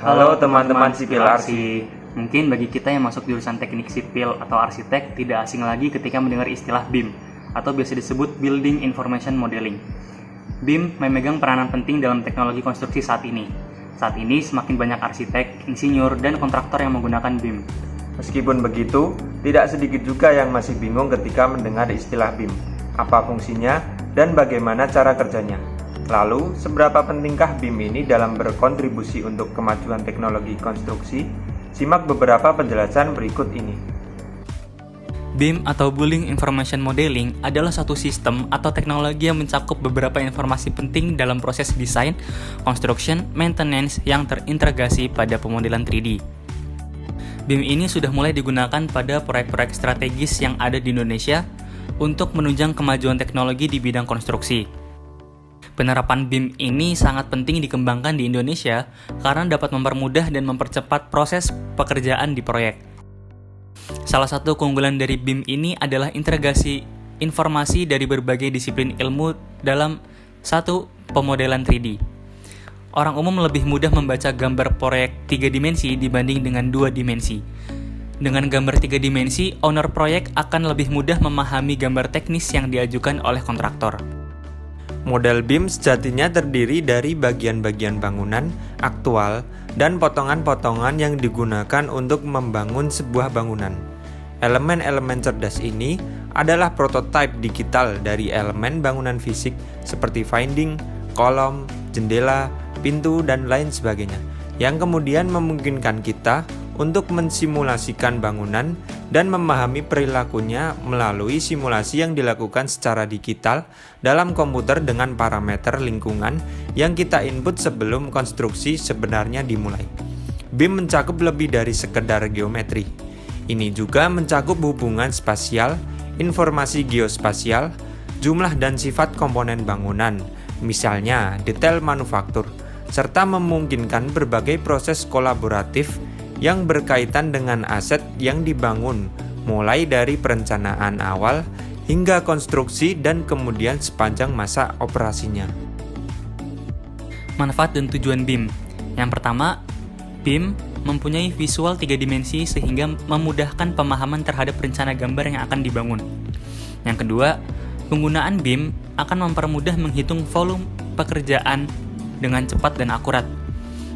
Halo teman-teman sipil arsi. Mungkin bagi kita yang masuk jurusan teknik sipil atau arsitek tidak asing lagi ketika mendengar istilah BIM atau biasa disebut Building Information Modeling. BIM memegang peranan penting dalam teknologi konstruksi saat ini. Saat ini semakin banyak arsitek, insinyur, dan kontraktor yang menggunakan BIM. Meskipun begitu, tidak sedikit juga yang masih bingung ketika mendengar istilah BIM. Apa fungsinya dan bagaimana cara kerjanya? Lalu, seberapa pentingkah BIM ini dalam berkontribusi untuk kemajuan teknologi konstruksi? Simak beberapa penjelasan berikut ini. BIM atau Building Information Modeling adalah satu sistem atau teknologi yang mencakup beberapa informasi penting dalam proses desain, construction, maintenance yang terintegrasi pada pemodelan 3D. BIM ini sudah mulai digunakan pada proyek-proyek strategis yang ada di Indonesia untuk menunjang kemajuan teknologi di bidang konstruksi. Penerapan BIM ini sangat penting dikembangkan di Indonesia karena dapat mempermudah dan mempercepat proses pekerjaan di proyek. Salah satu keunggulan dari BIM ini adalah integrasi informasi dari berbagai disiplin ilmu dalam satu pemodelan 3D. Orang umum lebih mudah membaca gambar proyek 3 dimensi dibanding dengan 2 dimensi. Dengan gambar 3 dimensi, owner proyek akan lebih mudah memahami gambar teknis yang diajukan oleh kontraktor. Model BIM sejatinya terdiri dari bagian-bagian bangunan, aktual, dan potongan-potongan yang digunakan untuk membangun sebuah bangunan. Elemen-elemen cerdas ini adalah prototipe digital dari elemen bangunan fisik seperti finding, kolom, jendela, pintu, dan lain sebagainya, yang kemudian memungkinkan kita untuk mensimulasikan bangunan dan memahami perilakunya melalui simulasi yang dilakukan secara digital dalam komputer dengan parameter lingkungan yang kita input sebelum konstruksi sebenarnya dimulai. BIM mencakup lebih dari sekedar geometri. Ini juga mencakup hubungan spasial, informasi geospasial, jumlah dan sifat komponen bangunan, misalnya detail manufaktur, serta memungkinkan berbagai proses kolaboratif yang berkaitan dengan aset yang dibangun, mulai dari perencanaan awal hingga konstruksi dan kemudian sepanjang masa operasinya. Manfaat dan tujuan BIM. Yang pertama, BIM mempunyai visual 3 dimensi sehingga memudahkan pemahaman terhadap rencana gambar yang akan dibangun. Yang kedua, penggunaan BIM akan mempermudah menghitung volume pekerjaan dengan cepat dan akurat.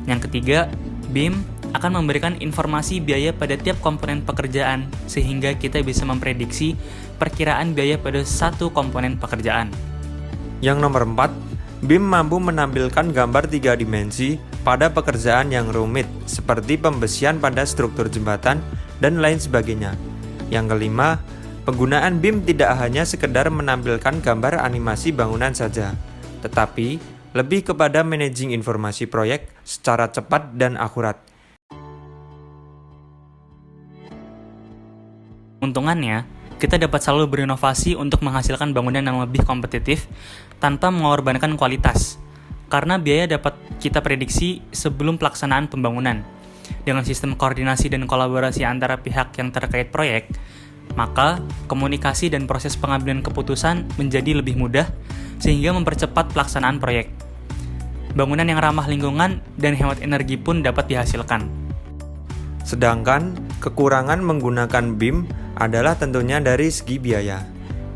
Yang ketiga, BIM akan memberikan informasi biaya pada tiap komponen pekerjaan sehingga kita bisa memprediksi perkiraan biaya pada satu komponen pekerjaan. Yang nomor 4, BIM mampu menampilkan gambar 3 dimensi pada pekerjaan yang rumit seperti pembesian pada struktur jembatan dan lain sebagainya. Yang kelima, penggunaan BIM tidak hanya sekedar menampilkan gambar animasi bangunan saja, tetapi lebih kepada managing informasi proyek secara cepat dan akurat. Untungannya, kita dapat selalu berinovasi untuk menghasilkan bangunan yang lebih kompetitif tanpa mengorbankan kualitas, karena biaya dapat kita prediksi sebelum pelaksanaan pembangunan. Dengan sistem koordinasi dan kolaborasi antara pihak yang terkait proyek, maka komunikasi dan proses pengambilan keputusan menjadi lebih mudah sehingga mempercepat pelaksanaan proyek. Bangunan yang ramah lingkungan dan hemat energi pun dapat dihasilkan. Sedangkan kekurangan menggunakan BIM adalah tentunya dari segi biaya.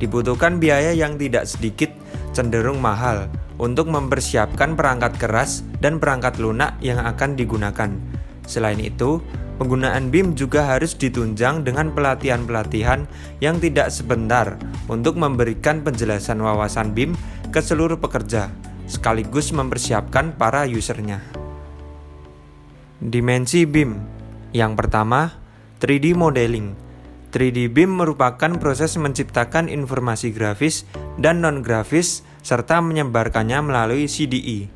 Dibutuhkan biaya yang tidak sedikit, cenderung mahal untuk mempersiapkan perangkat keras dan perangkat lunak yang akan digunakan. Selain itu, penggunaan BIM juga harus ditunjang dengan pelatihan-pelatihan yang tidak sebentar untuk memberikan penjelasan wawasan BIM ke seluruh pekerja, sekaligus mempersiapkan para usernya. Dimensi BIM. Yang pertama, 3D modeling. 3D BIM merupakan proses menciptakan informasi grafis dan non-grafis serta menyebarkannya melalui CDE.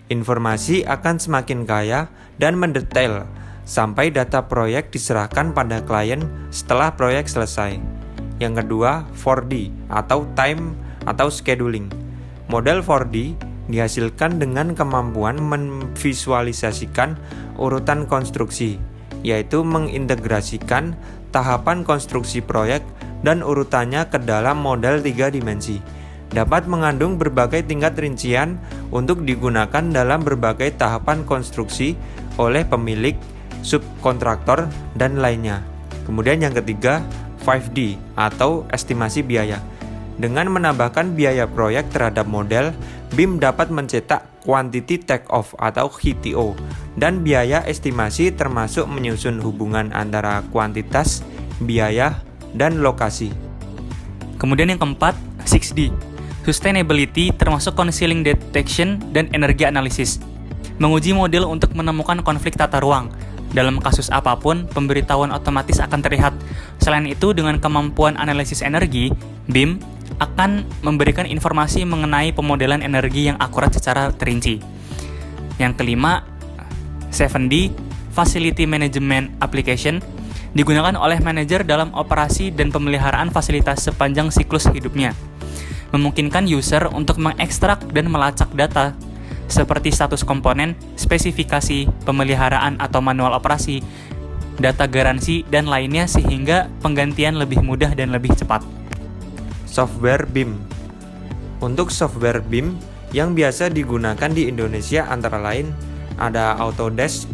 Informasi akan semakin kaya dan mendetail sampai data proyek diserahkan pada klien setelah proyek selesai. Yang kedua, 4D atau time atau scheduling. Model 4D dihasilkan dengan kemampuan memvisualisasikan urutan konstruksi, yaitu mengintegrasikan tahapan konstruksi proyek dan urutannya ke dalam model 3 dimensi. Dapat mengandung berbagai tingkat rincian untuk digunakan dalam berbagai tahapan konstruksi oleh pemilik, subkontraktor, dan lainnya. Kemudian yang ketiga, 5D atau estimasi biaya. Dengan menambahkan biaya proyek terhadap model, BIM dapat mencetak quantity take-off atau QTO dan biaya estimasi termasuk menyusun hubungan antara kuantitas, biaya, dan lokasi. Kemudian yang keempat, 6D. Sustainability termasuk counseling detection dan energi analisis. Menguji model untuk menemukan konflik tata ruang. Dalam kasus apapun, pemberitahuan otomatis akan terlihat. Selain itu, dengan kemampuan analisis energi, BIM akan memberikan informasi mengenai pemodelan energi yang akurat secara terinci. Yang kelima, 7D, Facility Management Application, digunakan oleh manajer dalam operasi dan pemeliharaan fasilitas sepanjang siklus hidupnya. Memungkinkan user untuk mengekstrak dan melacak data seperti status komponen, spesifikasi, pemeliharaan atau manual operasi, data garansi, dan lainnya sehingga penggantian lebih mudah dan lebih cepat. Software BIM. Untuk software BIM yang biasa digunakan di Indonesia antara lain ada Autodesk,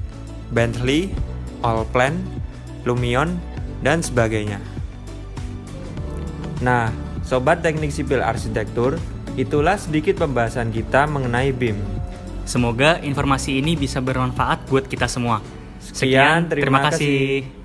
Bentley, Allplan, Lumion, dan sebagainya. Nah, Sobat Teknik Sipil Arsitektur, itulah sedikit pembahasan kita mengenai BIM. Semoga informasi ini bisa bermanfaat buat kita semua. Sekian, terima kasih.